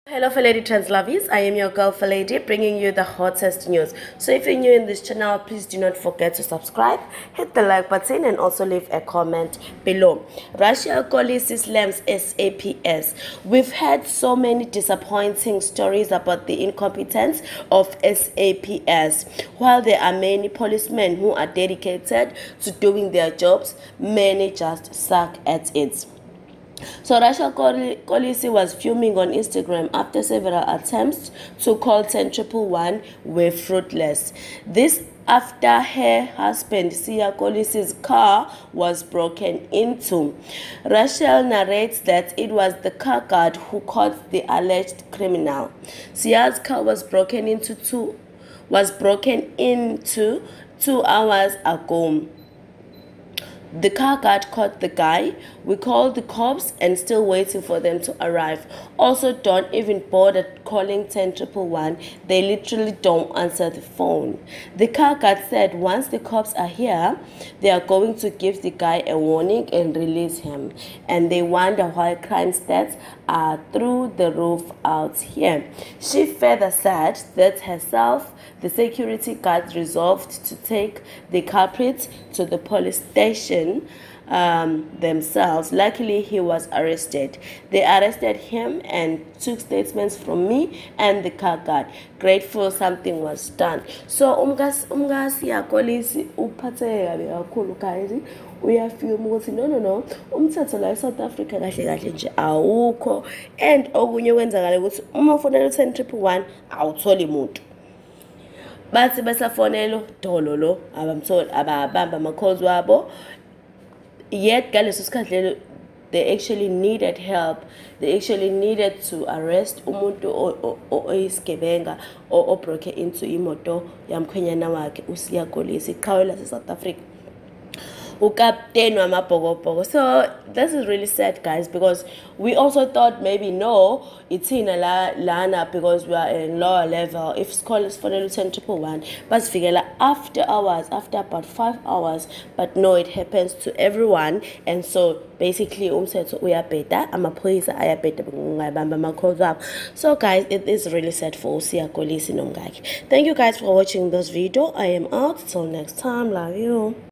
Hello fellow trans lovies, I am your girl Lady, bringing you the hottest news. So if you're new in this channel, please do not forget to subscribe, hit the like button and also leave a comment below. Russia Kolisi slams SAPS. We've had so many disappointing stories about the incompetence of SAPS. While there are many policemen who are dedicated to doing their jobs, many just suck at it. So Rasha Kolisi was fuming on Instagram after several attempts to call 10111 were fruitless. This after her husband Sia Kolisi's car was broken into. Rachel narrates that it was the car guard who caught the alleged criminal. Sia's car was broken into 2 hours ago. The car guard caught the guy. We called the cops and still waiting for them to arrive. Also, don't even bother calling 10111. They literally don't answer the phone. The car guard said once the cops are here, they are going to give the guy a warning and release him. And they wonder why crime stats are through the roof out here. She further said that herself, the security guard resolved to take the culprit to the police station themselves. Luckily, he was arrested. They arrested him and took statements from me and the car guard. Grateful something was done. So umngasi yakolisi uphatheke kabi kakhulu guys. Uyafilm ukuthi no umthetho la eSouth Africa kahle nje awukho, and okunye kwenzakala ukuthi uma ufonela 10111 awutholi umuntu. Bathi besafonelo dolo lo abamtholi ababamba ama-calls wabo, yet ngaleso sikhathi lelo they actually needed help. They actually needed to arrest umuntu oyisigebenga obroke into imoto yamkhwenyana wakhe uSiya Kolisi iqhawe lase South Africa. So this is really sad, guys, because we also thought maybe no, it's in a lana because we are in lower level. If it's called for the 10111, but figure after hours, after about 5 hours, but no, it happens to everyone. And so basically we are better. I'm a police, I are better. So guys, it is really sad for Siya Kolisi. Thank you guys for watching this video. I am out till next time. Love you.